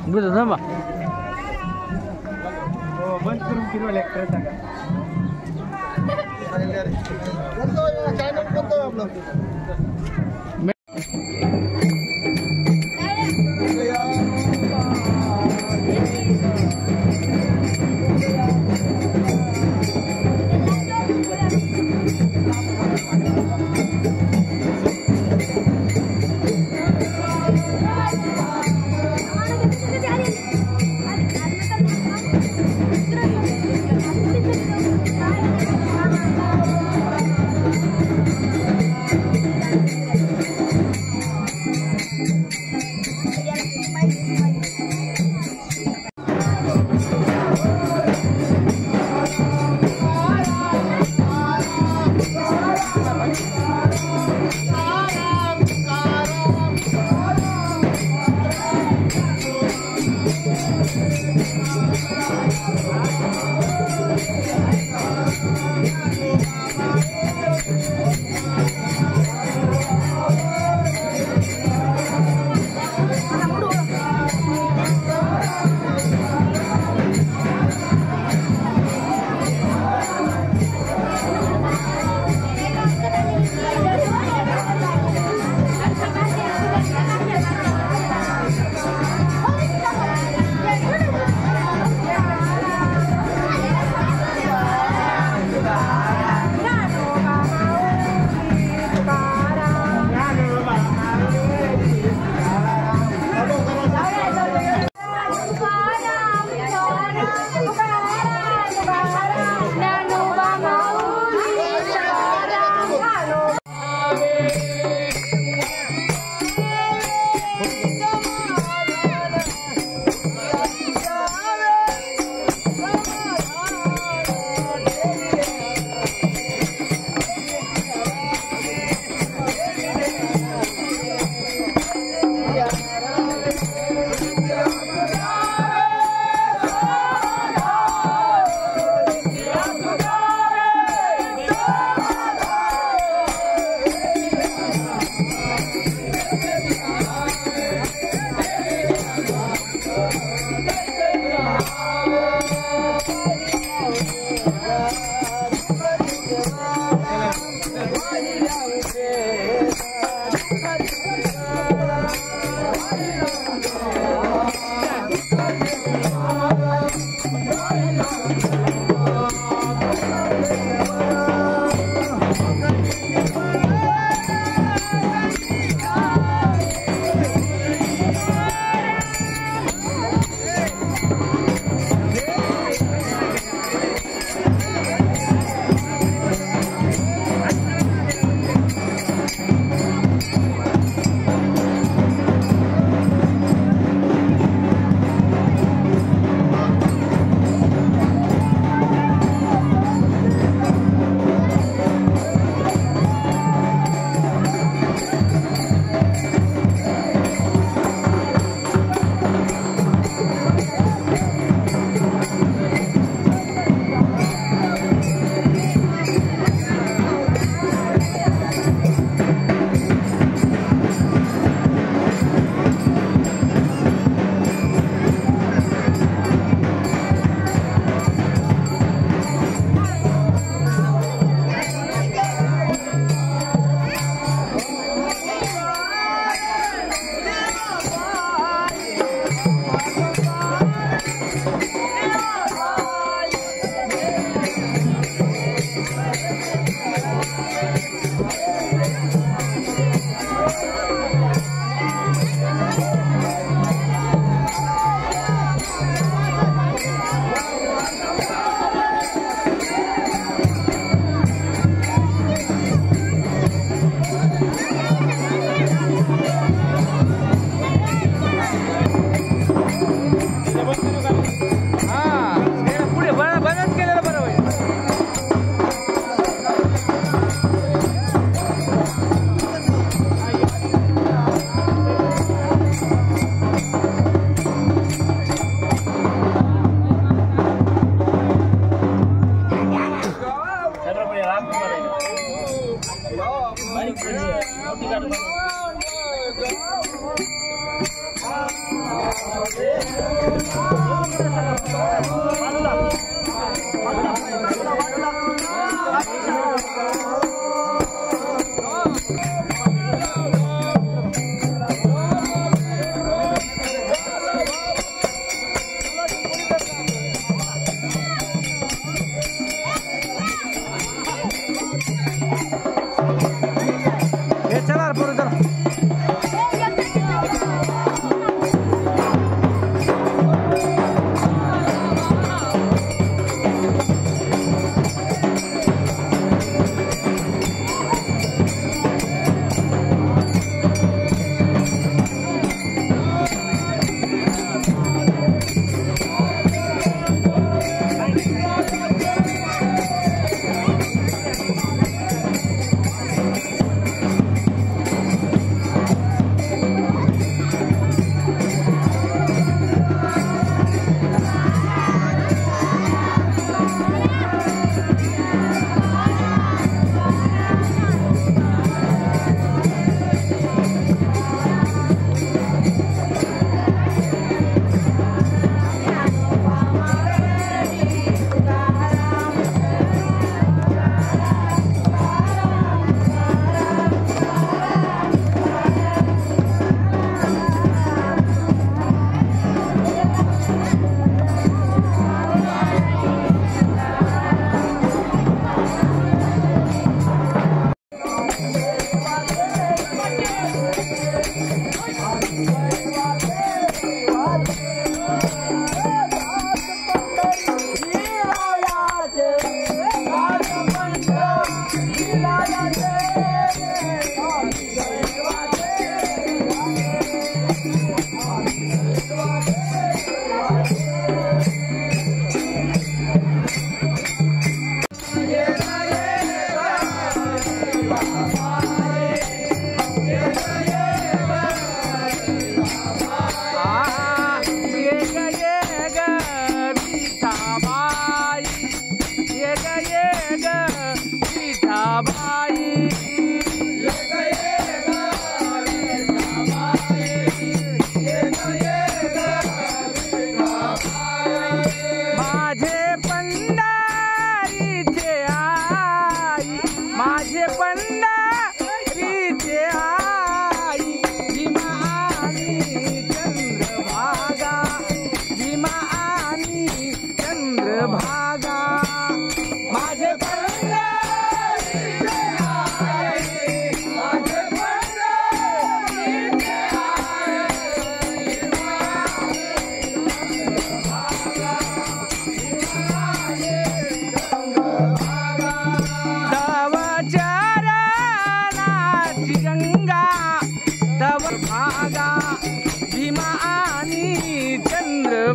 Betul sama. Oh, band kuru kiro elektrik tak? Foto ya, channel foto upload.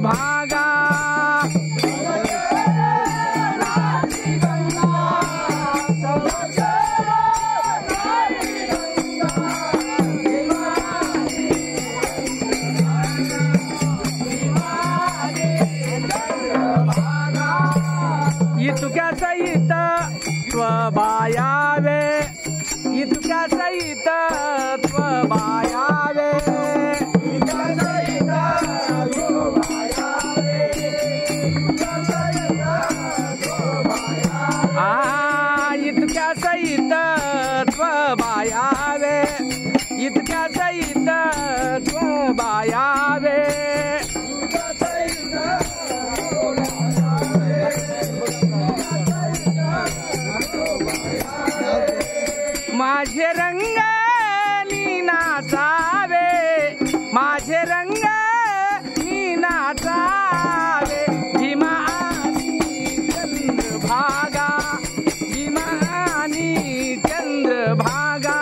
Chandrabhaga इतक्या सहित त्वबायावे इतक्या सहित त्वबायावे इतक्या सहित त्वबायावे इतक्या सहित त्वबायावे माझे रंग नाचावे माझे रंग नाचावे भीमा आणि चंद्रभागा भीमा आणि चंद्रभागा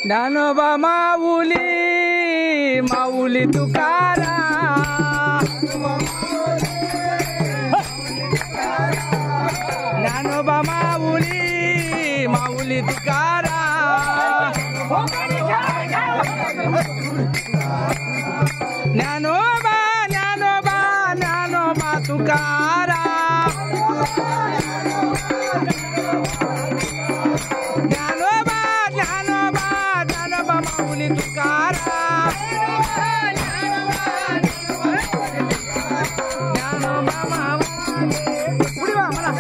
ज्ञानोबा माऊली माऊली तुकारा ज्ञानोबा माऊली माऊली तुकारा ज्ञानोबा ज्ञानोबा ज्ञानोबा तुकारा ज्ञानोबा ज्ञानोबा ज्ञानोबा माऊली तुकारा ज्ञानोबा माऊली पुढे वा मला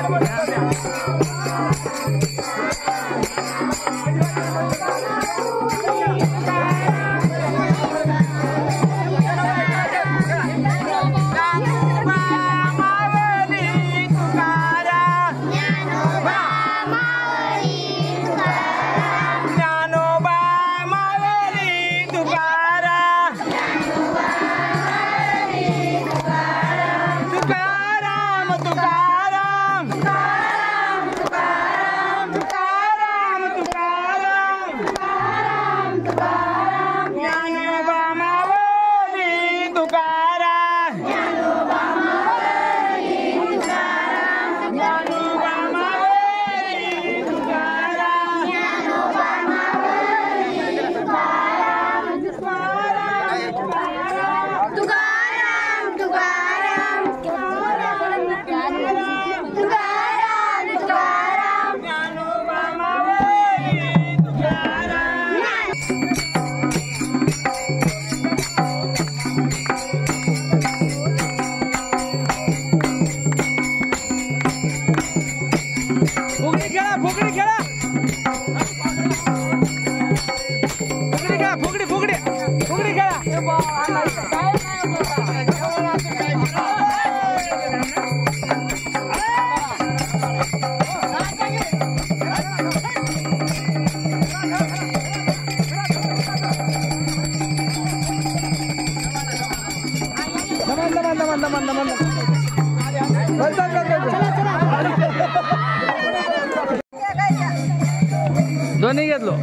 दोन्ही घेतलो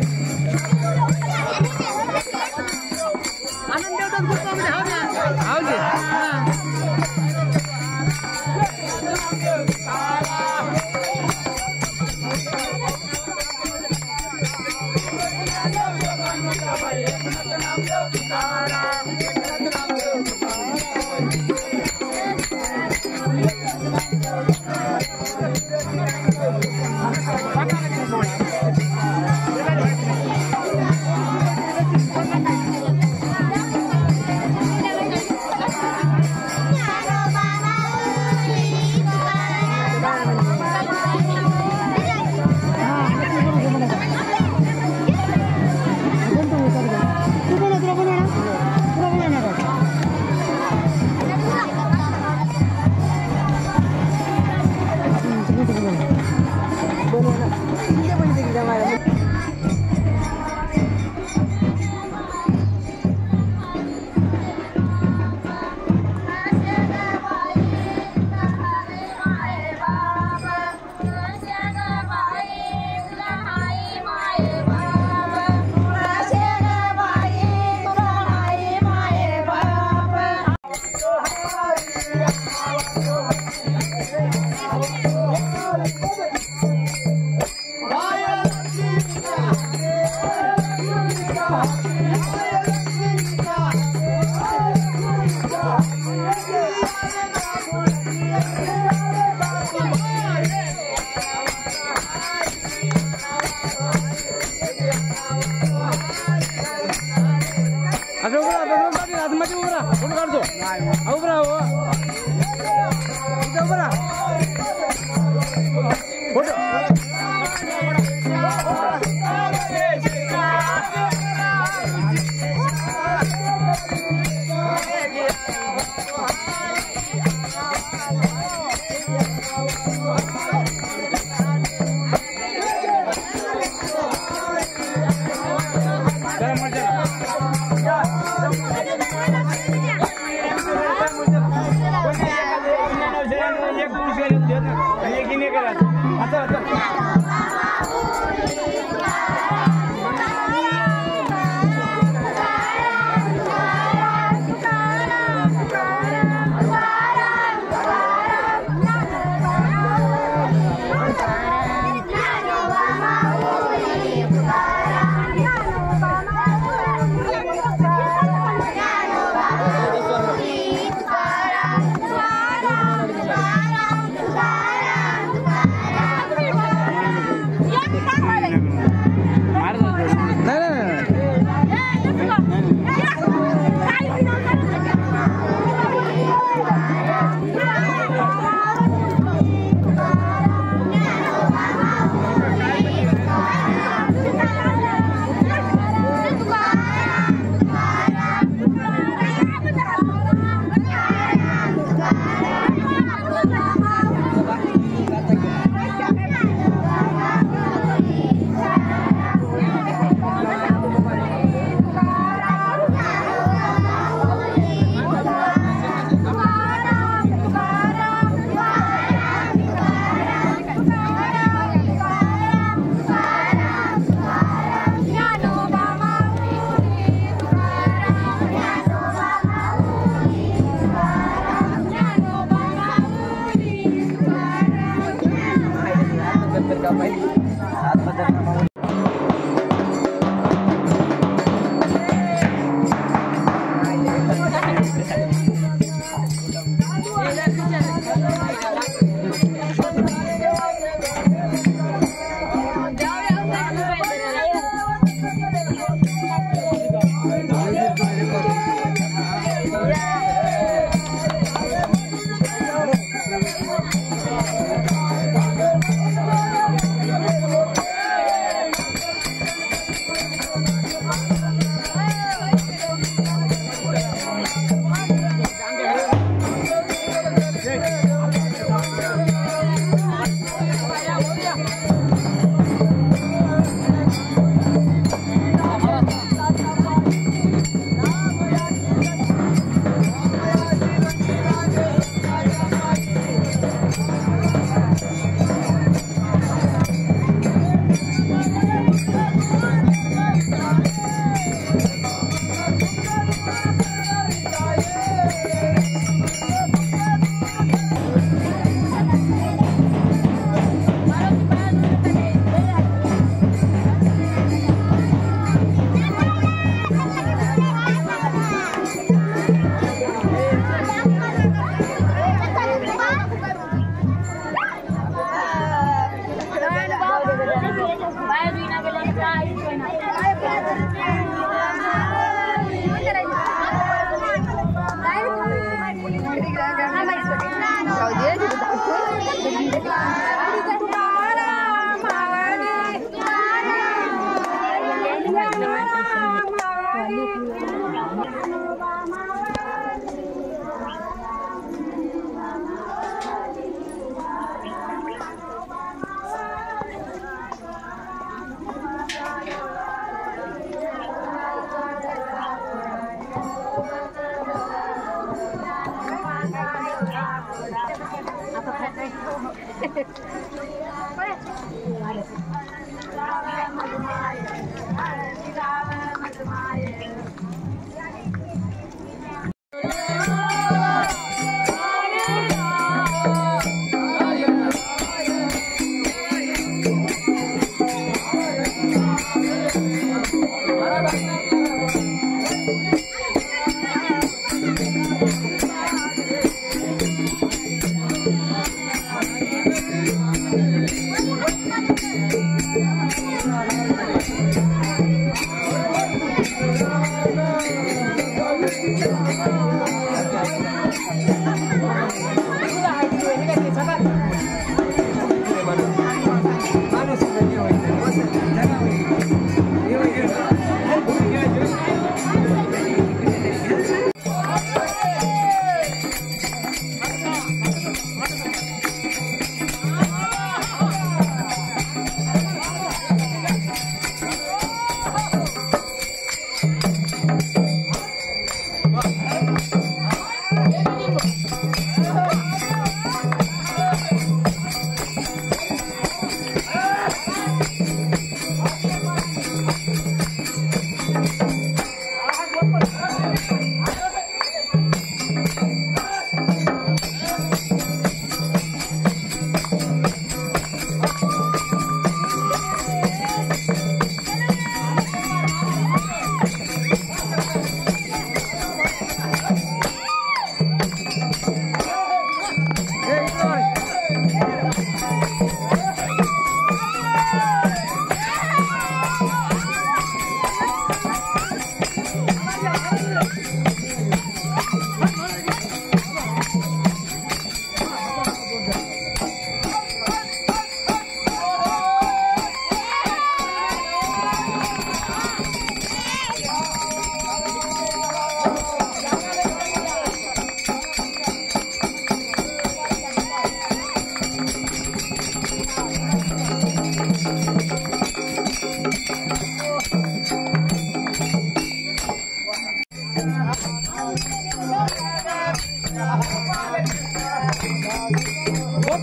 एक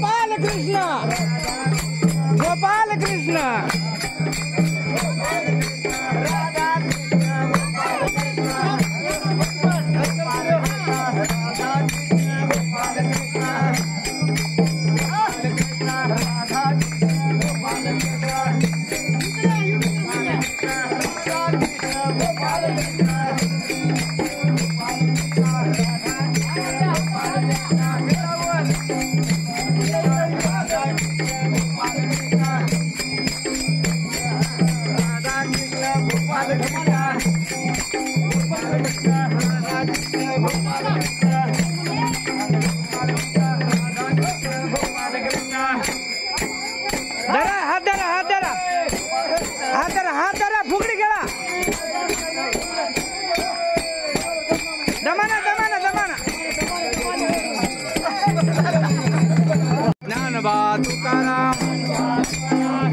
गोपाल कृष्ण गोपाल कृष्ण हात धरा फुगडी खेळा दमाना दमाना दमाना ज्ञानोबा तुकाराम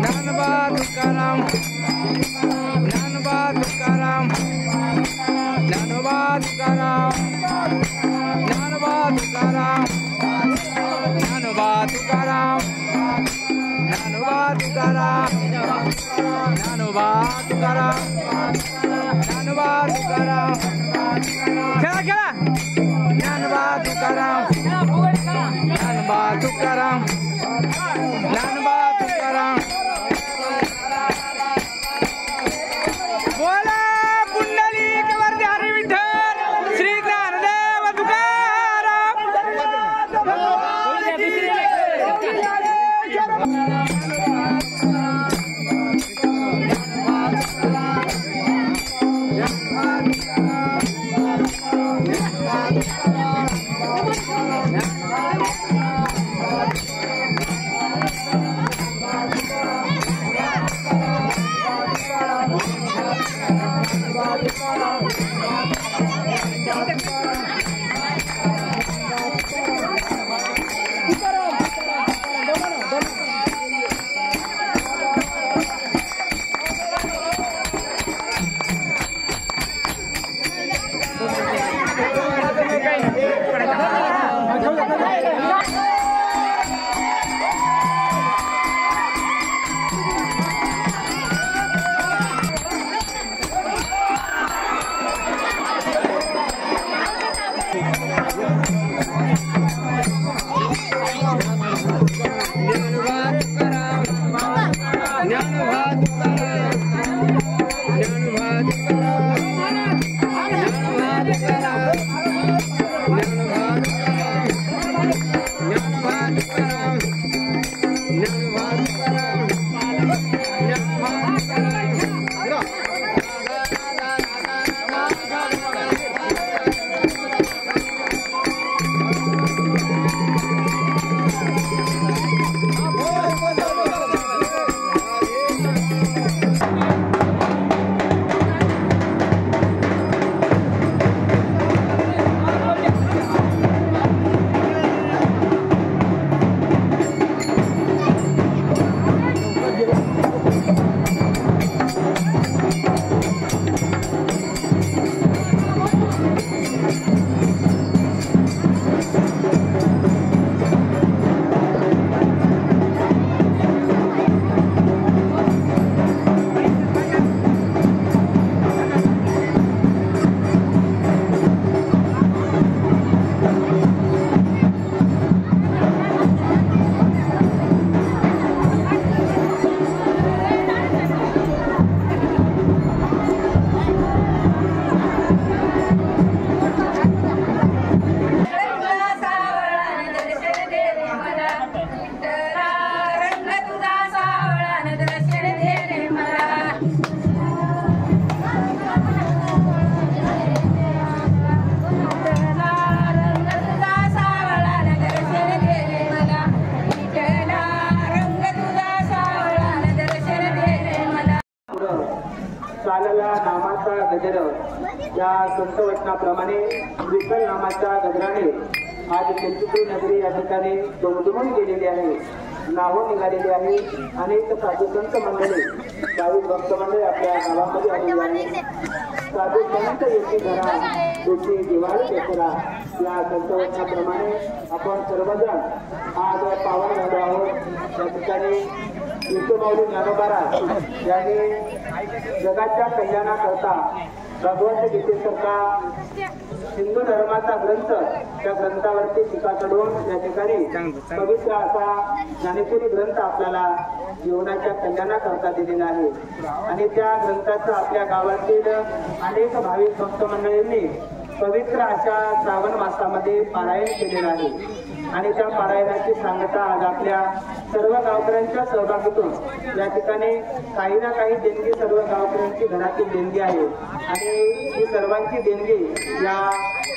ज्ञानोबा तुकाराम ज्ञानोबा तुकाराम ज्ञानोबा तुकाराम ज्ञानोबा तुकाराम ज्ञानोबा तुकाराम ज्ञानोबा तुकाराम ज्ञानोबा तुकाराम ज्ञानोबा तुकाराम खेळा खेळा ज्ञानोबा तुकाराम ज्ञानोबा तुकाराम ज्ञानोबा तुकाराम बोला पुंडलिक वरदे हरी विठ्ठल श्री ज्ञानदेव तुकाराम चालला नामाचा गजर या संत वचनाप्रमाणे विठ्ठल नामाच्या गजराने आज चिंचपूर नगरी या ठिकाणी दुमदुमून गेलेली आहे, नावं निघालेली आहे. अनेक साधू संत मंडळी भाविक भक्त मंडळी आपल्या गावामध्ये आलेली आहे. साधू संत येथे घरा तुझी दिवाळी दसरा या संतवचनाप्रमाणे आपण सर्वजण आज पावन झालो आहोत। त्या ठिकाणी विष्णुमाऊली ज्ञानोबा यांनी जगाच्या कल्याणाकरता भगवद्गीतेसारखा हिंदू धर्माचा ग्रंथ त्या ग्रंथावरती टीका चढवून या ठिकाणी पवित्र असा ज्ञानेश्वरी ग्रंथ आपल्याला जीवनाच्या कल्याणाकरता दिलेला आहे आणि त्या ग्रंथाचं आपल्या गावातील अनेक भाविक भक्त मंडळींनी पवित्र अशा श्रावण मासामध्ये पारायण केलेलं आहे आणि त्या पारायणाची सांगता आज आपल्या सर्व गावकऱ्यांच्या सहभागातून या ठिकाणी काही ना काही देणगी सर्व गावकऱ्यांची घरातील देणगी आहे आणि ही सर्वांची देणगी या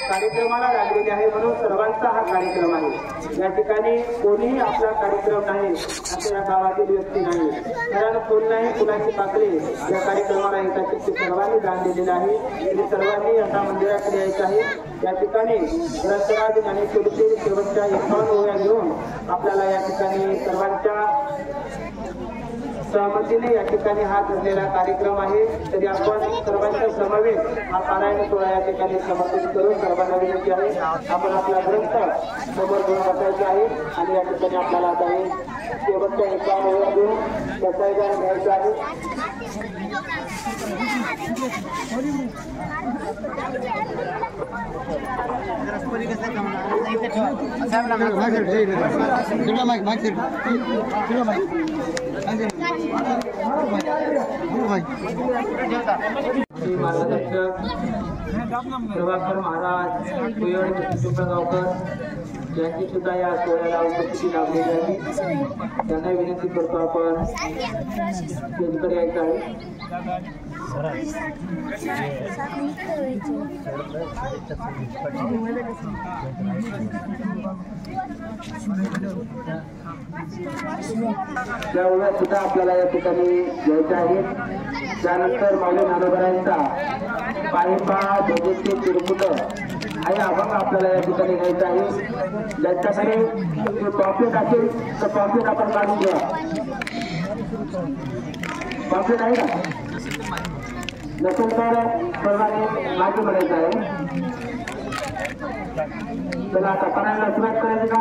कार्यक्रमाला लागलेली आहे म्हणून सर्वांचा हा कार्यक्रम आहे। या ठिकाणी कोणीही आपला कार्यक्रम नाही असं या गावातील व्यक्ती नाही, कारण कोण नाही कुणाची पाकळी या कार्यक्रमाला एकाची सर्वांनी दान दिलेलं आहे आणि सर्वांनी आता मंदिराकडे यायचं आहे। या ठिकाणी ग्रंथराज ज्ञानेश्वरीतील शेवटच्या 51 ओव्या घेऊन आपल्याला या ठिकाणी सर्वांच्या सहमतीने या ठिकाणी हा ठरलेला कार्यक्रम आहे। तरी आपण सर्वांच्या समवेत हा पारायण सोहळा या ठिकाणी समर्पित करून सर्वांना विनंती आहे आपण आपला ग्रंथ समोर घेऊन बसायचा आहे आणि या ठिकाणी आपल्याला आता हे शेवटच्या 51 ओव्या घेऊन बसायचं आणि घ्यायचं आहे। श्री मार्गदर्शक प्रभाकर महाराज गावकर यांची सुद्धा या सोहळ्याला उपस्थिती लाभलेली आहे। त्यांना विनंती करतो आपण स्टेजकडे यायचं आहे। त्या ओव्या सुद्धा आपल्याला या ठिकाणी घ्यायच्या आहेत। त्यानंतर माऊली ज्ञानोबरायांचा पायपा भोजनचे तिरपुट आणि अभंग आपल्याला या ठिकाणी घ्यायचा आहे। ज्यांच्याकडे पॉम्पलेट असेल तर पॉम्पलेट आपण काढून घ्या। पॉम्पलेट आहे का? नसेल तर सर्वांनी मागे म्हणायचं आहे। चला आता पणाला सुरुवात करायची का?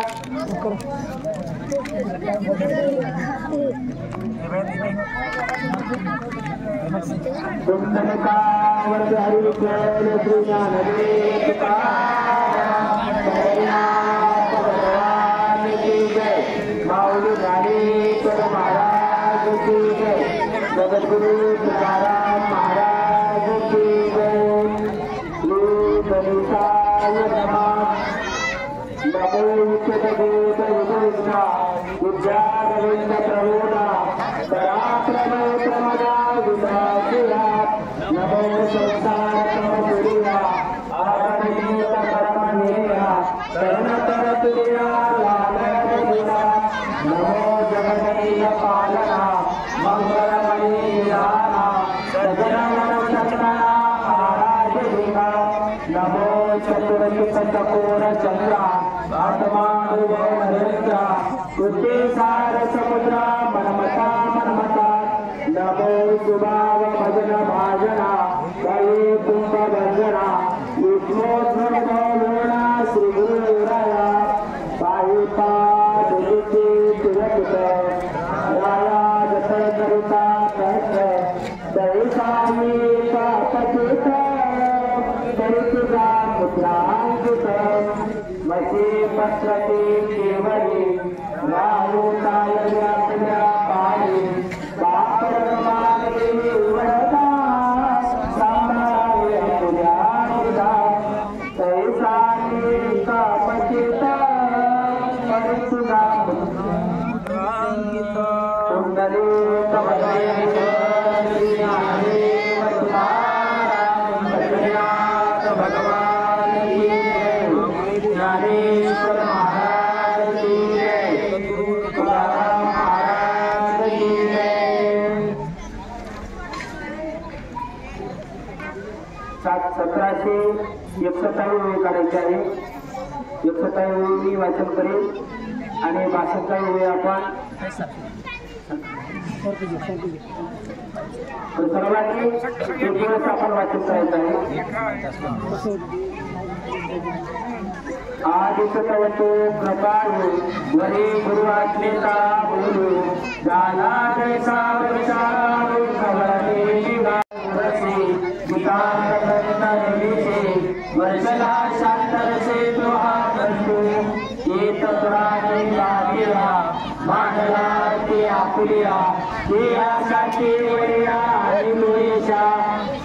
कुंडलिकावर्त हरिविठ्ठल श्री ज्ञानदेव तुकाराम भगवान की जय। माऊली ज्ञानेश्वर महाराज की जय। जगद्गुरु तुकाराम महाराज की जय। श्री गणेशाय नमः। नमो विद्युत विद्युता विद्या गोविंद प्रभोदा पराक्रमो प्रमदा विदासिया। नमो संसारकमपुरिया आरणीत परमनेया शरणतरतुर्या लालयदिना। नमो जगदीय पालना मंगलमयी दाना सजनमन चंदना आराधना। नमो चतुर्युग चकोर चंद्रा आत्मानुभव नरेंद्रा कृते सार समुद्रा मनमता मनमता। नमो सुभाव भजन भाजना कये कुंभ भजना विष्णोद्भवना श्री गुरुराया। पायपा दुरुते तिरपुट राया जत करिता कहत दैसामी पापचित दरिद्रा पुत्रांकित। मसी पत्रते केवली नाहुताय व्यापल्या पाणी बापरमाने उडता सांभाळे पुण्यानिदा। तैसानी कापचित परिसुदा कुंडली कमलेश श्री ज्ञानेश्वर तुकाराम भजनाथ भगवान की जय। ज्ञानेश्वर महाराज की जय। तुकाराम महाराज की जय। 1761 ओळी काढायची आहे। 61 ओळी मी वाचन करेन आणि 62 ओळी आपण सर्वांनी थोडंसं आपण वाचन करायचं आहे. आदिसतवतो कृपाळू वरे गुरु आज्ञेचा बोलू झाला जैसा विचारू खवळले शिवारसे वर्षला शांतरसे दोहा करतो येत पुराणे बागिरा मांडला ते आपुलिया ते आशाचे वरिया आणि लोयेशा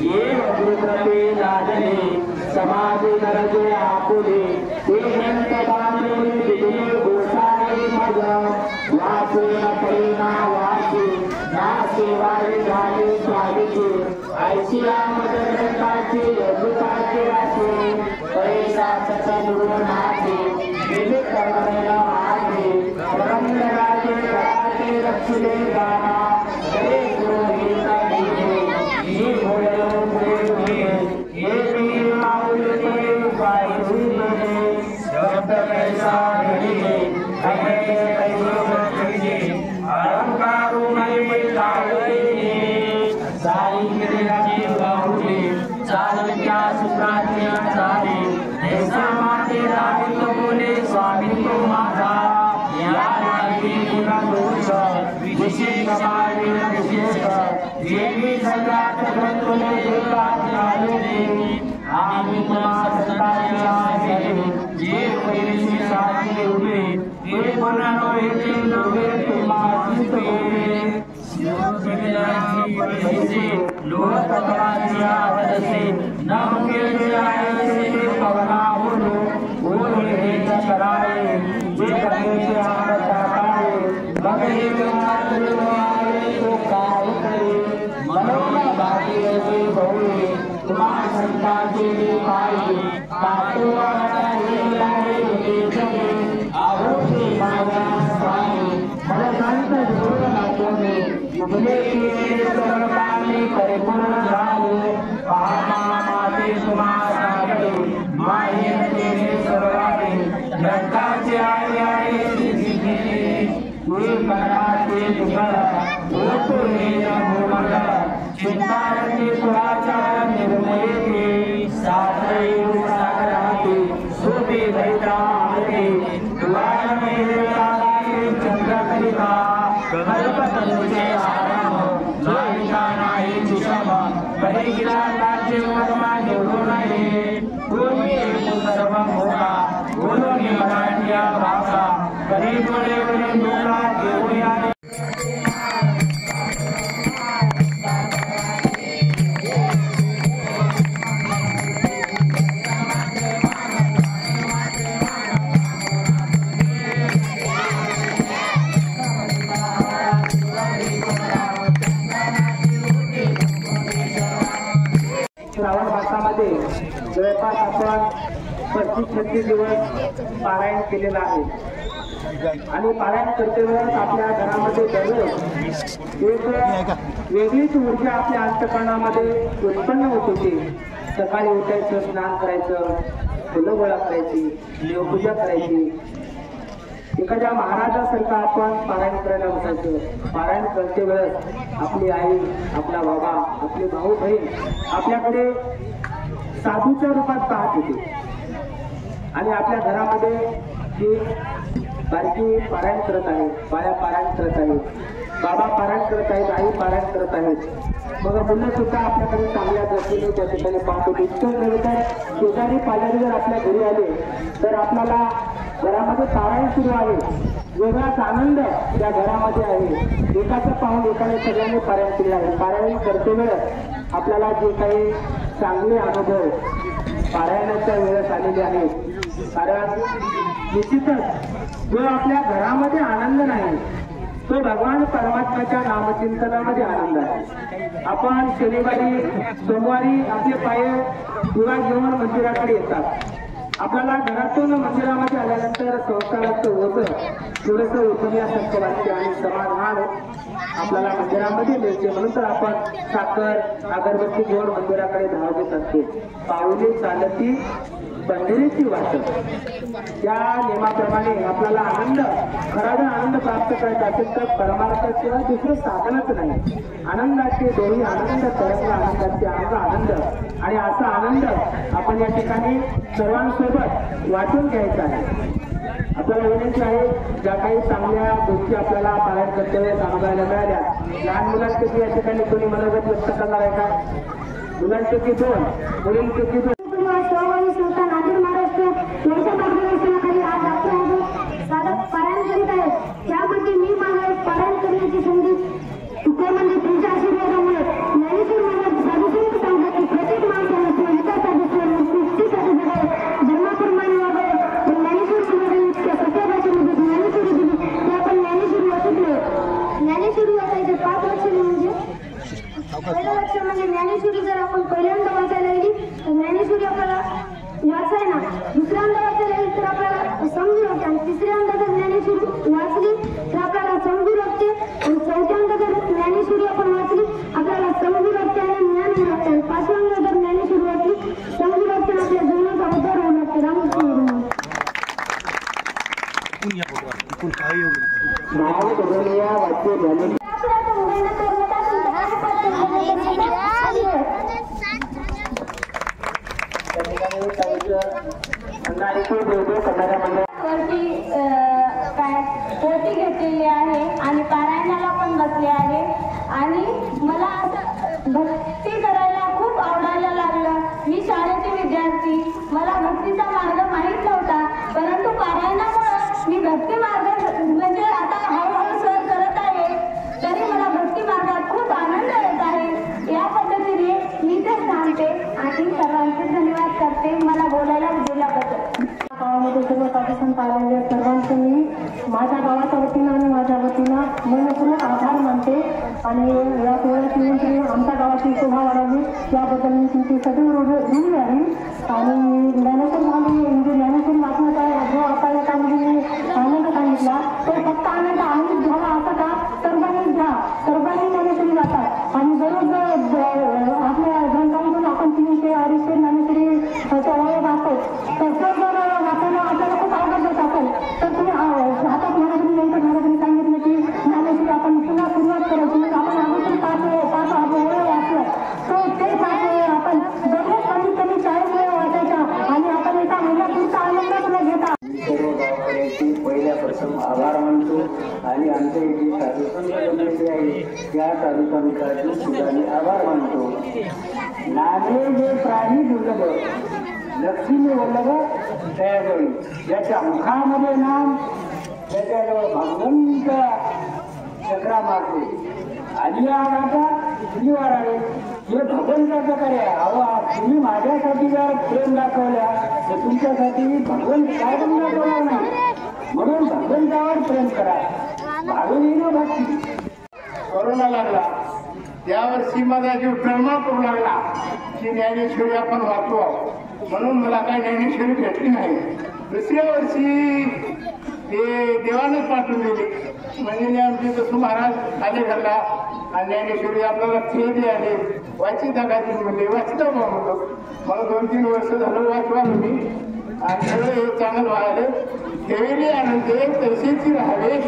ये गुरुकृपे लादले समाज नरजे आपुले ते नंत बांधले दिले गोसाळे मग वाचून परिणा वाची ना सेवारे झाले स्वामीचे ऐशिया मदरकाचे अद्भुताचे रासे पैसा सचमुर नाचे गेले कर्मला मागे ब्रह्मराजे कराटे रक्षले गाना तरे गुरुगीता गीते ही भोळो पुढे हे वीर माऊलीचे पायी बने शब्द कैसा घडीले कैसे घडीले अहंकारू नाही लावले सारी क्रियाची बाहुले चालत्या सुखाचे चाले ऐसा माते राही तो बोले स्वामी तो माझा या नाती गुणा दोष विशेष कमाले विशेष देवी सगळ्यात ग्रंथले एकाच नाले आम्ही तुम्हा सताच्या जे पैसे साथी उभे हे मनानो हे नवे तुम्हा चित्ते पैसे लोक कलाची आवडसे नमके आयसे पवना बोलो बोलो हे कराये जे करण्याचे आवडताय मग हे मात्र तो काय करे मनोना बाकी बहुले तुम्हा संतांचे पायी पाठवा हे लागे जगे आवडते माझा स्वामी मला सांगतात गुरुनाथोने मुझे के सर्वकामी परिपूर्ण झाले पाहा माते तुम्हाला माहिती सर्वांनी रक्ताचे आहे कराचे तुकडा चिंतारती कुळाच्या निर्मये साखरे सागराते सोपे दैताते चंद्रकरिता कल्पतरुचे आराम लालिका नाही सुषमा बरे गिराचे मर्मा निवडून आहे पूर्वी सर्व मोठा बोलून मराठीया भाषा बरे डोळे वरून डोळा घेऊया श्रावण मासामध्ये जवळपास आपण 35-36 दिवस पारायण केलेलं आहे आणि पारायण करते वेळेस आपल्या घरामध्ये दररोज एक वेगळीच ऊर्जा आपल्या अंतःकरणामध्ये उत्पन्न होत होती. सकाळी उठायचं, स्नान करायचं, फुलं गोळा करायची, देवपूजा करायची. एखाद्या महाराजासारखं आपण पारायण करायला बसायचं. पारायण करते वेळेस आपली आई, आपला बाबा, आपले भाऊ बहीण आपल्याकडे साधूच्या रूपात पाहत होते आणि आपल्या घरामध्ये जी बारकी पारायण करत आहे, बाया पारायण करत आहेत, बाबा पारायण करत आहेत, आई पारायण करत आहेत. मग मुलं सुद्धा आपल्याकडे चांगल्या दृष्टीने त्या ठिकाणी पाहत होते. इतकं नव्हे तर शेजारी पाजारी जर आपल्या घरी आले तर आपल्याला घरामध्ये पारायण सुरू आहे, वेगळाच आनंद त्या घरामध्ये आहे. एकाचं पाहून एकाने सगळ्यांनी पारायण केले आहे. पारायण करते वेळेस आपल्याला जे काही चांगले अनुभव पारायणाच्या वेळेस आलेले आहेत. कारण निश्चितच जो आपल्या घरामध्ये आनंद नाही तो भगवान परमात्म्याच्या नामचिंतनामध्ये आनंद आहे. आपण शनिवारी सोमवारी आपले पाय दिवा घेऊन मंदिराकडे येतात. आपल्याला घरातून मंदिरामध्ये आल्यानंतर संसाराचं होतं थोडंसं उठण्यासारखं वाटते आणि समाधान आपल्याला मंदिरामध्ये मिळते. म्हणून तर आपण साखर अगरबत्ती घेऊन मंदिराकडे धाव देत असतो. पाऊले चालती बंदिरीची वाटत. त्या नियमाप्रमाणे आपल्याला आनंद खरा आनंद प्राप्त करायचा असेल तर परमार्थाशिवाय दुसरं साधनच नाही. आनंदाचे दोन्ही आनंद तरंग आनंदाचे अंग आनंद आणि असा आनंद आपण या ठिकाणी सर्वांसोबत वाटून घ्यायचा आहे. आपल्याला विनंती आहे, ज्या काही चांगल्या गोष्टी आपल्याला पालन कर्तव्य अनुभवायला मिळाल्या, लहान मुलांपैकी या ठिकाणी कोणी मनोगत व्यक्त करणार आहे का? मुलांपैकी 2, मुलींपैकी 2. संस्था नांदेड महाराष्ट्र यांच्या मार्गदर्शनाखाली आज आपण साधक पारायण करीत आहेत. त्यामध्ये मी माझा पारायण करण्याची संधी म्हणजे तुमच्या आशीर्वादामुळे ज्ञानेश्वर महाराज साधुसंत सांगतात की प्रत्येक माणसाला स्वीकारसाठी मुक्तीसाठी जगावे, जन्माप्रमाणे वागावे. पण ज्ञानेश्वर महाराजांनी इतक्या सोप्या भाषेमध्ये ज्ञानेश्वरी दिली की आपण ज्ञानेश्वरी वाचले. ज्ञानेश्वरी वाचायचे 5 लक्षणे म्हणजे पहिलं लक्षण म्हणजे ज्ञानेश्वरी जर आपण पहिल्यांदा वाचायला गेली तर ज्ञानेश्वरी आपल्याला वाचायला, दुसऱ्यांदा वाचायला गेली तर आपल्याला समजू लागते, आणि तिसऱ्यांदा जर ज्ञानेश्वरी वाचली तर आपल्याला समजू लागते, आणि चौथ्यांदा जर ज्ञानेश्वरी आपण वाचली आपल्याला समजू लागते आणि ज्ञान होऊ लागते, आणि 5व्यांदा जर ज्ञानेश्वरी वाचली समजू लागते आणि आपल्या जीवनाचा उद्धार होऊ लागते. रामकृष्ण पोटी घेतलेली आहे आणि पारायणाला पण बसले आहे. आणि मला असं भक्ती करायला खूप आवडायला लागलं. मी शाळेचे विद्यार्थी, मला भक्तीचा मार्ग माहीत नव्हता, परंतु पारायणामुळे मी भक्ती मार्ग म्हणजे आता हळूहळू सर करत आहे, तरी मला भक्ती मार्गात खूप आनंद येत आहे. या पद्धतीने मी ते सांगते आणि सर्वांचे धन्यवाद करते मला बोलायला दिल्याबद्दल. गावामध्ये सर्व साधुसंत आलेले सर्वांचे मी माझ्या गावाच्या वतीनं आणि माझ्या वतीनं मनपूर्वक आभार मानते. आणि या सोहळ्याची मंत्री आमच्या गावाची शोभा वाढावी याबद्दल मी तुमची सदैव ऋणी आहे. आणि ज्ञानेश्वर म्हणजे ज्ञानेश्वर वाचण्याचा जो आता एका मुलीने आनंद सांगितला तो फक्त आनंद आम्हीच घ्यावा असं का, सर्वांनीच घ्या. सर्वांनी ज्ञानेश्वरी जातात आणि दररोज आपल्या ग्रंथांतून आपण 300-250 ज्ञानेश्वरी सोहळे वाचतो. तसं जर वाचायला आपल्याला खूप आवडत होत असेल तर तुम्ही हातात महाराजांनी व्यंकट महाराजांनी सांगितलं की ज्ञानेश्वरी आपण पुन्हा सुरुवात करायची. आपण अगोदर 5 वेळ वाचलं तर ते 5 वेळ आपण दररोज कमीत कमी 40 वेळ वाचायच्या आणि आपण एका महिन्यापुरता आनंद तुला घेता. सर्व गावकऱ्यांची पहिल्यापासून आभार मानतो आणि आमच्या इथे साधुसंत जमलेले आहे त्या साधुसंतांचे सुद्धा मी आभार मानतो. नामे जे प्राणी दुर्लभ लक्ष्मी वल्लभ दयाजवळी, ज्याच्या मुखामध्ये नाम त्याच्याजवळ भगवंत चक्रा मारते आणि या राजा निवारावे हे भगवंताचं कार्य आहे. अहो तुम्ही माझ्यासाठी जर प्रेम दाखवल्या तर तुमच्यासाठी भगवंत काय पण दाखवणार नाही, म्हणून भगवंतावर प्रेम करा. भावनेनं भक्ती. कोरोना लागला त्यावर्षी माझा जीव प्रेमा करू लागला की ज्ञानेश्वरी आपण वाचू, म्हणून मला काही ज्ञानेश्वरी भेटली नाही. दुसऱ्या वर्षी ते देवानंच पाठवून दिली. म्हणजे आमचे दसू महाराज आले घरला आणि ज्ञानेश्वरी आपल्याला खेळली आले वाची दाखवायची म्हणले वाचता म्हणतो. मला 2-3 वर्ष झालं वाचवा मी आणि सगळं हे चांगलं व्हायला ठेवली आणि ते तशीची राहावे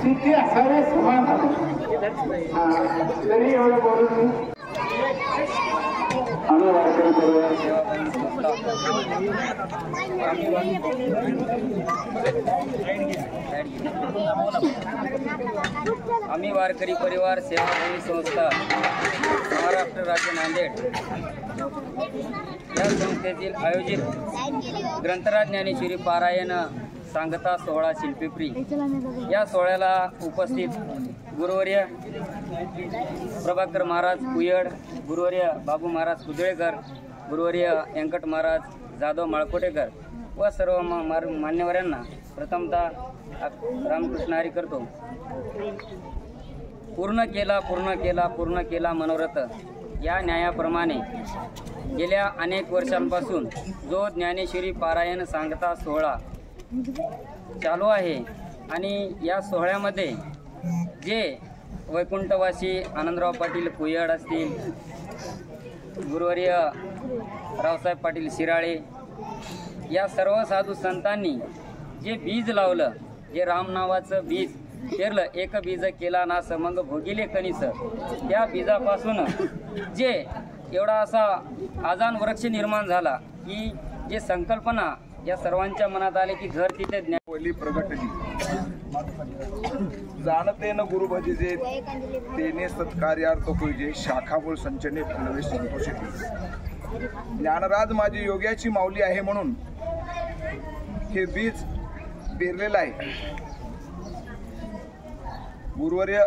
तिथे असावे समान हवे. तरी एवढं बोलून मी आम्ही वारकरी परिवार आम्ही वारकरी परिवार सेवाभावी संस्था महाराष्ट्र राज्य नांदेड या संस्थेतील आयोजित ग्रंथराज ज्ञानेश्वरी पारायण सांगता सोहळा शिल्पीप्री या सोहळ्याला उपस्थित गुरुवर्य प्रभाकर महाराज कुयड, गुरुवर्य बाबू महाराज कुदळेकर, गुरुवर्य व्यंकट महाराज जाधव माळकोटेकर व सर्व मान्यवरांना प्रथमतः रामकृष्ण हरी करतो. पूर्ण केला मनोरथ या न्यायाप्रमाणे गेल्या अनेक वर्षांपासून जो ज्ञानेश्वरी पारायण सांगता सोहळा चालू आहे आणि या सोहळ्यामध्ये जे वैकुंठवासी आनंदराव पाटील कुयड असतील, गुरुवर्य रावसाहेब पाटील शिराळे या सर्व साधू संतांनी जे बीज लावलं, जे राम नावाचं बीज पेरलं, एक बीज केला ना समंग भोगिले कणीस, त्या बीजापासून जे एवढा असा आजान वृक्ष निर्माण झाला की जे संकल्पना या सर्वांच्या मनात आले की घर तिथे ज्ञानवली प्रगटली जाणते न गुरु भजिजे तेने सत्कार्यार्थ होईजे शाखाबोल संचने फुलवे संतोषे. ज्ञानराज माझी योग्याची माऊली आहे म्हणून हे बीज पेरलेलं आहे. गुरुवर्य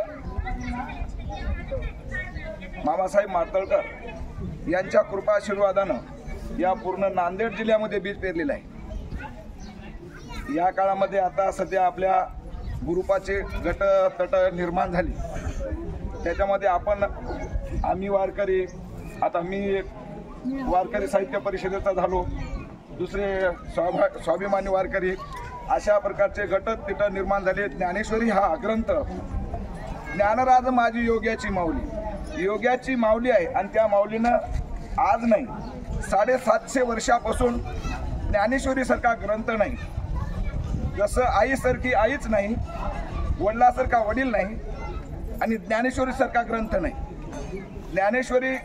मामासाहेब मार्तळकर यांच्या कृपा आशीर्वादानं या पूर्ण नांदेड जिल्ह्यामध्ये बीज पेरलेलं आहे. या काळामध्ये आता सध्या आपल्या गुरुपाचे गट तट निर्माण झाली. त्याच्यामध्ये आम्ही वारकरी, आता मी वारकरी साहित्य परिषदेचा झालो, दुसरे स्वाभिमानी वारकरी, अशा प्रकारचे गट तिट निर्माण झाले. ज्ञानेश्वरी हा ग्रंथ ज्ञानराज माझी योग्याची माऊली, योग्याची माऊली आहे. आणि त्या माऊलीनं आज नाही 750 वर्षापासून ज्ञानेश्वरीसारखा ग्रंथ नाही. जसं आईसारखी आईच नाही, वडिलासारखा वडील नाही, आणि ज्ञानेश्वरीसारखा ग्रंथ नाही. ज्ञानेश्वरी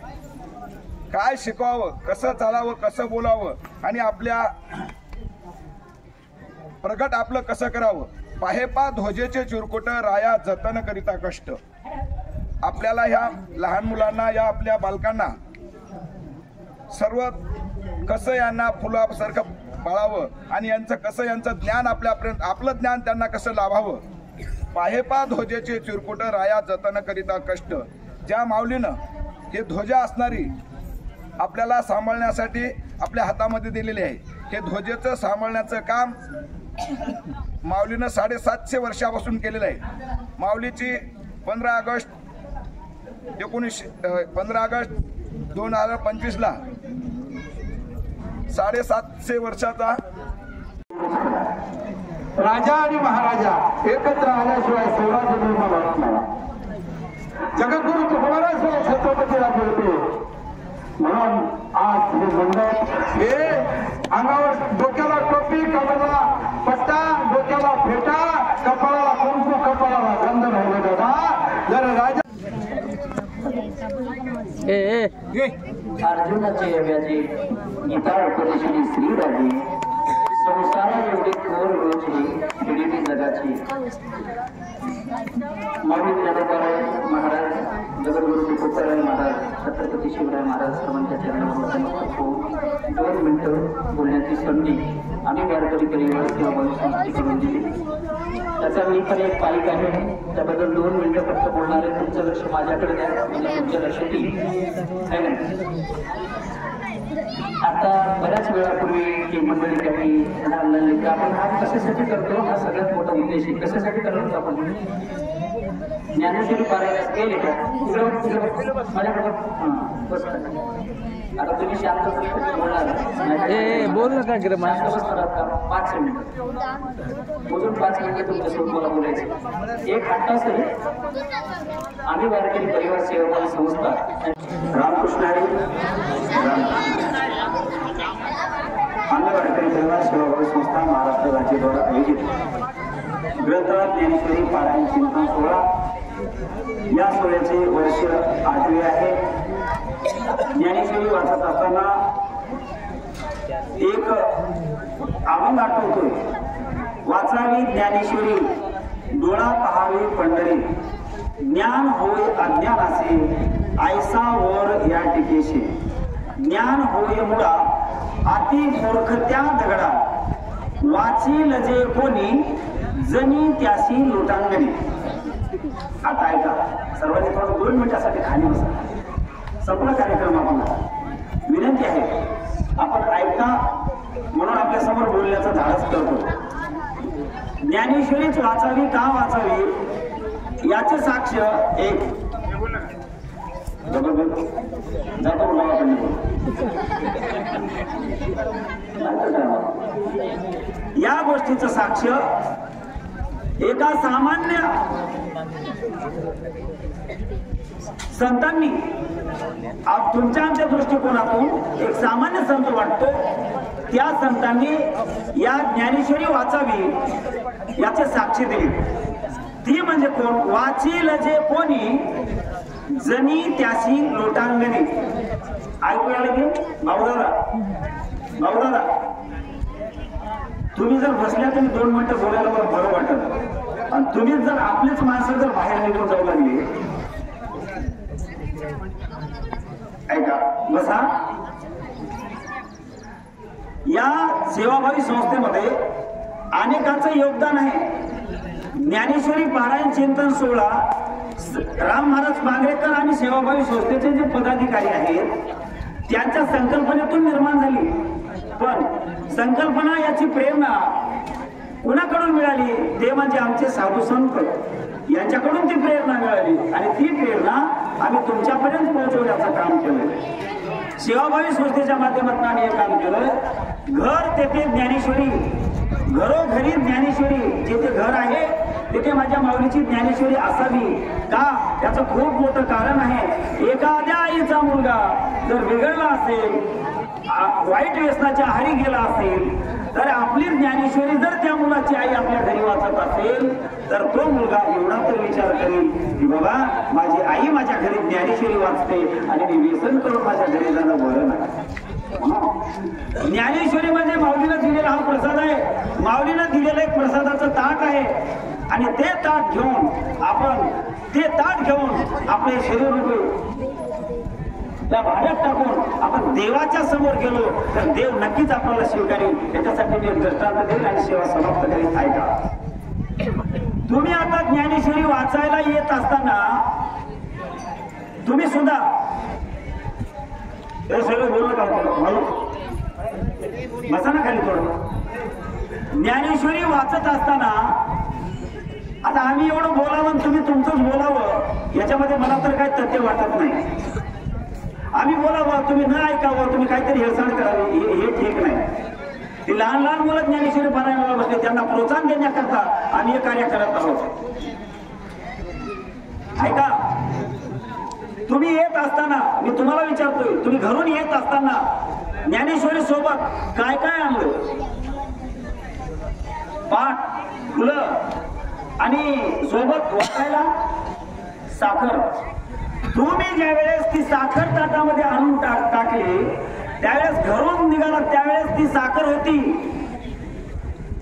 काय शिकवावं, कसं चालावं, कसं बोलावं, आणि आपल्या प्रगट आपलं कसं करावं. पाहेपा ध्वजेचे चिरकुट राया जतन करिता कष्ट. आपल्याला ह्या लहान मुलांना, या आपल्या बालकांना सर्व कसं यांना फुलासारखं पाळावं आणि यांचं ज्ञान आपल्यापर्यंत, आपलं ज्ञान त्यांना कसं लाभावं. पाहेपा ध्वजेचे चिरकुट राया जतन करिता कष्ट. ज्या माऊलीनं हे ध्वजा असणारी आपल्याला सांभाळण्यासाठी आपल्या हातामध्ये दिलेले आहे, हे ध्वजेचं सांभाळण्याचं काम माऊलीनं 750 वर्षापासून केलेलं आहे. माऊलीची 15 ऑगस्ट 2025 ला 750 वर्षाचा राजा आणि महाराजा एकत्र आल्याशिवाय स्वराज्य निर्माण होत नाही. जगद्गुरु तुकोबाराशिवाय छत्रपती राजे होते. म्हणून आज हे मंडळ हे अंगावर डोक्याला टोपी, कमराला पट्टा, डोक्याला फेटा, कपाळाला कुंकू, कपाळाला गंध राहिले दादा. जर राजा अर्जुनाचे व्याजे गीता उपदेशनी श्री राजे संसारा एवढे थोर रोजली पिढी जगाची. माऊली ज्ञानोबाराय महाराज, जगद्गुरु तुकोबाराय महाराज, छत्रपती शिवराय महाराज सर्वांच्या चरणावर नमस्कार. 2 मिनिटं बोलण्याची संधी आम्ही वारकरी परिवार किंवा संस्थेची करून दिली. त्याचा मी पण एक पालिक आहे, त्याबद्दल 2 मिनिटं फक्त बोलणार आहे. तुमचं लक्ष माझ्याकडे द्या, म्हणजे तुमच्या लक्षात येईल. आता बऱ्याच वेळापूर्वी ही मंडळी काही म्हणाली की आपण हा कशासाठी करतो, हा सगळ्यात मोठा उद्देश आहे. कशासाठी करतो आपण? ज्ञानेश्वरी पारायणास केले का? माझ्याकडे बस. आता तुम्ही शांत बोलणार, बोल नका, 5 मिनिटं बोलून 5 मिनिटं तुमच्यासोबत मला बोलायचं. एक हट्टाच आहे. आम्ही वारकरी परिवार सेवा संस्था रामकृष्ण हरी आम्ही वारकरी परिवार सेवा संस्था महाराष्ट्र राज्याद्वारा आयोजित ग्रंथ ज्ञानेश्वरी पारायण चिंतन सोहळा, या सोहळ्याचे वर्ष 8वे आहे. ज्ञानेश्वरी वाचत असताना एक अभंग आठवतोय. वाचावी ज्ञानेश्वरी, डोळा पहावी पंढरी, ज्ञान होय अज्ञानाचे, ऐसा वर या टिकेशी. ज्ञान होय मुळा अति मूर्खत्या दगडा, वाची लजे कोणी जनी त्याशी लोटांगणी. आता ऐका सर्वांनी, थोडं 2 मिनिटासाठी खाली बसा. संपूर्ण कार्यक्रम आपला विनंती आहे आपण ऐका, म्हणून आपल्या समोर बोलण्याचं धाडस करतो. ज्ञानेश्वरीच वाचावी का वाचावी याचे साक्ष एक जातो या गोष्टीचं साक्ष एका सामान्य संतांनी तुमच्या आमच्या दृष्टिकोनातून एक सामान्य संत वाटतो त्या संतांनी या ज्ञानेश्वरी वाचावी याचे साक्षी दिली. ती म्हणजे कोण? वाचील जे कोणी जनी त्याशी लोटांगणी. ऐकू आलं की भाऊदादा तुम्ही जर बसल्या तुम्ही 2 मिनिटं बोलायला मला बरं वाटत, आणि तुम्ही जर आपलीच माणसं जर बाहेर निघून जाऊ लागली, ऐका बसा. या सेवाभावी संस्थेमध्ये अनेकांचं योगदान आहे. ज्ञानेश्वरी पारायण चिंतन सोहळा राम महाराज बांगरेकर आणि सेवाभावी संस्थेचे जे पदाधिकारी आहेत त्यांच्या संकल्पनेतून निर्माण झाली. पण संकल्पना याची प्रेरणा कुणाकडून मिळाली? ते म्हणजे आमचे साधू संत यांच्याकडून ती प्रेरणा मिळाली, आणि ती प्रेरणा आम्ही तुमच्यापर्यंत पोहोचवण्याचं काम केलं. सेवाभावी संस्थेच्या माध्यमातून आम्ही हे काम केलं. घर तेथे ज्ञानेश्वरी, घरोघरी ज्ञानेश्वरी. जिथे घर आहे तिथे माझ्या माऊलीची ज्ञानेश्वरी असावी का? त्याचं खूप मोठं कारण आहे. एखाद्या आईचा मुलगा जर बिघडला असेल, वाईट व्यसनाच्या आहारी गेला असेल, तर आपली ज्ञानेश्वरी जर त्या मुलाची आई आपल्या घरी वाचत असेल तर तो मुलगा एवढा तर विचार करेल की बाबा माझी आई माझ्या घरी ज्ञानेश्वरी वाचते आणि मी व्यसन करून माझ्या घरी जाणं बरं नाही. ज्ञानेश्वरी म्हणजे माऊलीनं दिलेला हा प्रसाद आहे. माऊलीनं दिलेलं एक प्रसादाचं ताट आहे, आणि ते ताट घेऊन आपले शरीर रूपी त्या भाड्यात टाकून आपण देवाच्या समोर गेलो तर देव नक्कीच आपल्याला स्वीकारेल. त्याच्यासाठी मी दृष्टांत देईल आणि सेवा समाप्त करीत. ऐका, तुम्ही आता ज्ञानेश्वरी वाचायला येत असताना तुम्ही सुद्धा हे सगळं बोलू नका, बसा ना खाली थोडं. ज्ञानेश्वरी वाचत असताना आता आम्ही एवढं बोलावं तुम्ही तुमचंच बोलावं याच्यामध्ये मला तर काही तथ्य वाटत नाही. आम्ही बोलावं तुम्ही न ऐकावं, तुम्ही काहीतरी हेळसांड करावी, हे ठीक नाही. ती लहान लहान मुलं ज्ञानेश्वरी पारायणाला बसले, त्यांना प्रोत्साहन देण्याकरता आम्ही हे कार्य करत आहोत. ऐका, तुम्ही येत असताना मी तुम्हाला विचारतोय, तुम्ही घरून येत असताना ज्ञानेश्वरी सोबत काय काय आणलं? पाट, फुलं आणि सोबत वाटायला साखर. तुम्ही ज्या वेळेस ती साखर ताटामध्ये आणून टाकली त्यावेळेस घरून निघाला त्यावेळेस ती साखर होती,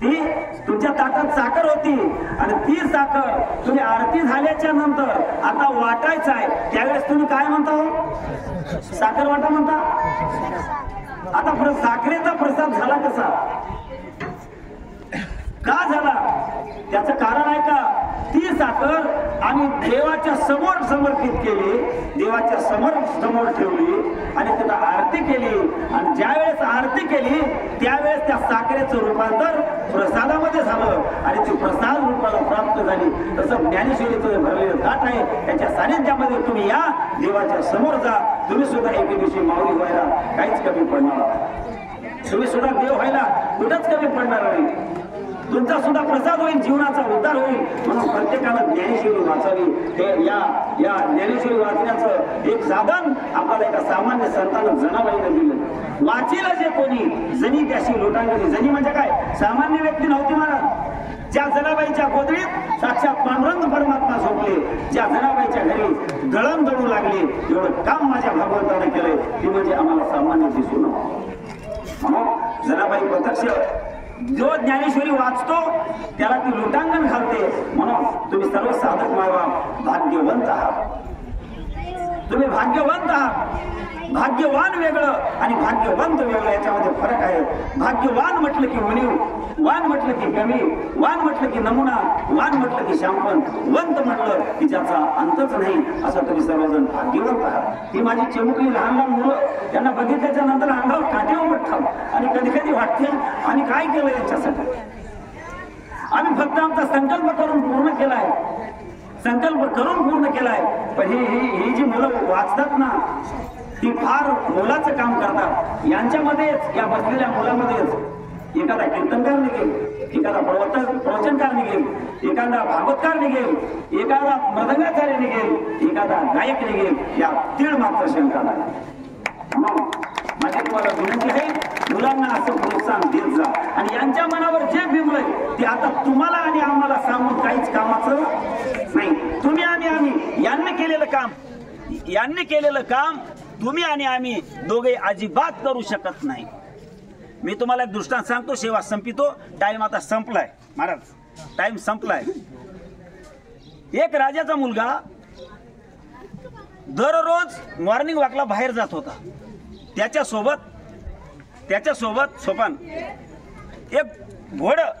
ती तुमच्या ताटात साखर होती, आणि ती साखर तुम्ही आरती झाल्याच्या नंतर आता वाटायचं आहे त्यावेळेस तुम्ही काय म्हणता? साखर वाटा म्हणता. आता साखरेचा प्रसाद झाला कसा? का झाला? त्याचं कारण आहे का? ती साखर आम्ही देवाच्या समोर समर्पित केली, देवाच्या समोर ठेवली आणि त्याला आरती केली, आणि ज्या वेळेस आरती केली त्यावेळेस त्या साखरेचं रूपांतर प्रसादामध्ये झालं आणि ती प्रसाद रूपाला प्राप्त झाली. तसं ज्ञानेश्वरीचं भरलेलं ताट आहे, त्याच्या सानिध्यामध्ये तुम्ही या, देवाच्या समोर जा. तुम्ही सुद्धा एके दिवशी माऊली व्हायला काहीच कमी पडणार, तुम्ही सुद्धा देव व्हायला कुठंच कमी पडणार नाही. तुमचा सुद्धा प्रसाद होईल, जीवनाचा उद्धार होईल. म्हणून प्रत्येकानं ज्ञानेश्वरी वाचावी. हे या ज्ञानेश्वरी वाचण्याचं एक साधन आपल्याला एका सामान्य संतानं जनाबाईनं दिलं. वाचील जे कोणी जनी त्याशी लोटांगणी. जनी म्हणजे काय? सामान्य व्यक्ती नव्हती महाराज. ज्या जनाबाईच्या गोदडीत साक्षात पांडुरंग परमात्मा झोपले, ज्या जनाबाईच्या घरी दळण दळू लागले, एवढं काम माझ्या भगवंताने केलंय, ती म्हणजे आम्हाला सामान्य दिसून. म्हणून जनाबाई प्रत्यक्ष जो ज्ञानेश्वरी वाचतो त्याला ती लोटांगण घालते. म्हणून तुम्ही सर्व साधक मायवा भाग्यवंत आहात. तुम्ही भाग्यवंत आहात. भाग्यवान वेगळं आणि भाग्यवंत वेगळं, याच्यामध्ये फरक आहे. भाग्यवान म्हटलं की उणीव, वान म्हटलं की कमी, वान म्हटलं की नमुना, वान म्हटलं की शांपण, वंत म्हटलं की ज्याचा अंतच नाही, असं तुम्ही सर्वजण भाग्यवंत आहात. ही माझी चिमुकली लहान लहान मुलं, त्यांना बघितल्याच्या नंतर अंगावर काटे उमटतात आणि कधी कधी वाटते आणि काय केलं याच्यासाठी. आम्ही फक्त आमचा संकल्प करून पूर्ण केलाय, संकल्प करून पूर्ण केलाय. पण ही जी मुलं वाचतात ना, ती फार मोलाचं काम करतात. यांच्यामध्येच, या बसलेल्या मुलामध्येच एखादा कीर्तनकार निघेल, एखादा प्रवचनकार निघेल, एखादा भागवतकार निघेल, एखादा मृदंगाचार्य निघेल, एखादा गायक निघेल, या तीळ मात्र शंका नाही. माझी तुम्हाला विनंती आहे मुलांना असं प्रोत्साहन देत जा आणि यांच्या मनावर जे बिंबलंय ते आता तुम्हाला आणि आम्हाला सांगून काहीच कामाचं नाही. तुम्ही आणि आम्ही यांनी केलेलं काम तुम्ही आणि आम्ही दोघे अजिबात करू शकत नाही. मी तुम्हाला एक दृष्टांत सांगतो, सेवा संपितो, टाइम आता संपलाय महाराज, टाइम संपलाय. एक राजाचा मुलगा दररोज मॉर्निंग वॉकला बाहेर जात होता. त्याच्यासोबत सोपान एक घोडं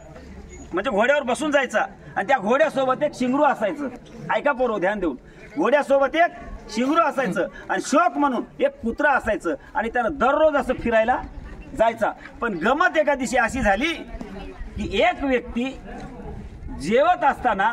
म्हणजे घोड्यावर बसून जायचा आणि त्या घोड्यासोबत एक शिंगरू असायचं. ऐका पोरो, ध्यान देऊन, घोड्यासोबत एक शिंगरू असायचं आणि शौक म्हणून एक कुत्रा असायचं आणि त्यानं दररोज असं फिरायला जायचा. पण गमत एका दिवशी अशी झाली की एक व्यक्ती जेवत असताना